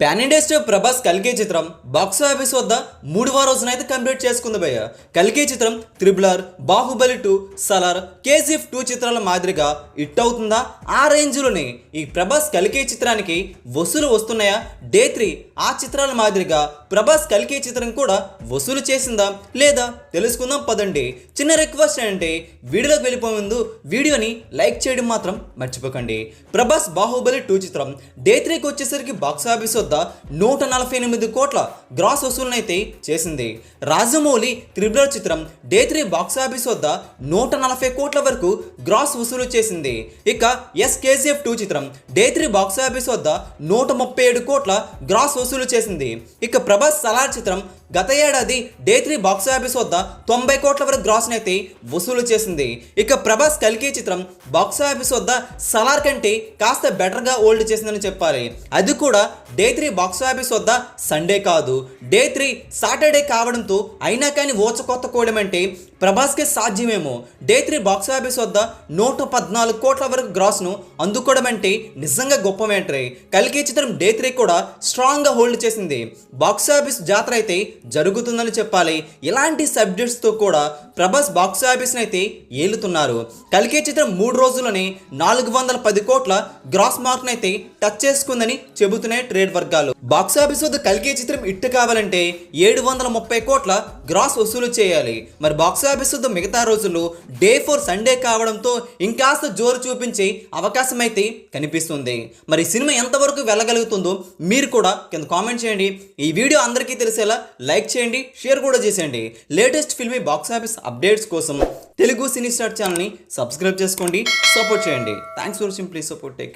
Pan India star Prabhas కల్కి చిత్రం box office వద్ద 3వ రోజునైతే కంప్లీట్ చేసుకుంది భయ్య. కల్కి చిత్రం త్రిబులర్, బాహుబలి 2, సలార్, కేజీఎఫ్ 2 చిత్రాల మాదిరిగా హిట్ అవుతుందా? ఆ రేంజ్లోనే ఈ ప్రభాస్ కల్కి చిత్రానికి వసూలు వస్తున్నాయా? డే 3 ఆ చిత్రాల మాదిరిగా ప్రభాస్ కల్కి చిత్రం కూడా వసూలు చేసిందా లేదా తెలుసుకుందాం పదండి. చిన్న రిక్వెస్ట్ ఏంటంటే వీడియోలోకి వెళ్ళిపోయే ముందు వీడియోని లైక్ చేయడం మాత్రం మర్చిపోకండి. ప్రభాస్ బాహుబలి 2 చిత్రం డే 3కి వచ్చేసరికి బాక్స్ ఆఫీస్ వద్ద 148 కోట్ల గ్రాస్ వసూలునైతే చేసింది. రాజమౌళి త్రిబులర్ చిత్రం డే 3 బాక్స్ ఆఫీస్ వద్ద 140 కోట్ల వరకు గ్రాస్ వసూలు చేసింది. ఇక కేజీఎఫ్ 2 చిత్రం డే 3 బాక్స్ ఆఫీస్ వద్ద 137 కోట్ల గ్రాస్ వసూలు చేసింది. ఇక ప్రభాస్ సలార్ చిత్రం గత ఏడాది డే 3 బాక్స్ ఆఫీస్ వద్ద 90 కోట్ల వరకు గ్రాస్ నైతే వసూలు చేసింది. ఇక ప్రభాస్ కల్కి చిత్రం బాక్స్ ఆఫీస్ వద్ద సలార్ కంటే కాస్త బెటర్గా హోల్డ్ చేసిందని చెప్పాలి. అది కూడా డే 3 బాక్స్ ఆఫీస్ వద్ద సండే కాదు, డే 3 సాటర్డే కావడంతో అయినా కానీ ఓచకొత్త కోయడం అంటే ప్రభాస్కే సాధ్యమేమో. డే 3 బాక్స్ ఆఫీస్ వద్ద 114 కోట్ల వరకు గ్రాస్ను అందుకోవడం అంటే నిజంగా గొప్ప మ్యాటరే. కల్కి చిత్రం డే 3 కూడా స్ట్రాంగ్గా హోల్డ్ చేసింది. బాక్స్ ఆఫీస్ జాతర అయితే జరుగుతుందని చెప్పాలి. ఇలాంటి సబ్జెక్ట్స్తో కూడా ప్రభాస్ బాక్స్ ఆఫీస్ని అయితే ఏలుతున్నారు. కల్కి చిత్రం 3 రోజుల్లోనే 410 కోట్ల గ్రాస్ మార్క్ని అయితే టచ్ చేసుకుందని చెబుతున్నాయి ట్రేడ్ వర్గాలు. బాక్స్ ఆఫీస్ వద్ద కల్కి చిత్రం హిట్ కావాలంటే 730 కోట్ల గ్రాస్ వసూలు చేయాలి. మరి బాక్స్ ఆఫీస్ వద్ద మిగతా రోజుల్లో డే 4 సండే కావడంతో ఇంకాస్త జోరు చూపించే అవకాశం అయితే కనిపిస్తుంది. మరి సినిమా ఎంతవరకు వెళ్ళగలుగుతుందో మీరు కూడా కింద కామెంట్ చేయండి. ఈ వీడియో అందరికీ తెలిసేలా లైక్ చేయండి, షేర్ కూడా చేసేయండి. Latest filmy box office updates కోసం తెలుగు సినీ స్టార్ ఛానల్ని సబ్స్క్రైబ్ చేసుకోండి, సపోర్ట్ చేయండి. Thanks for watching. Please support. Take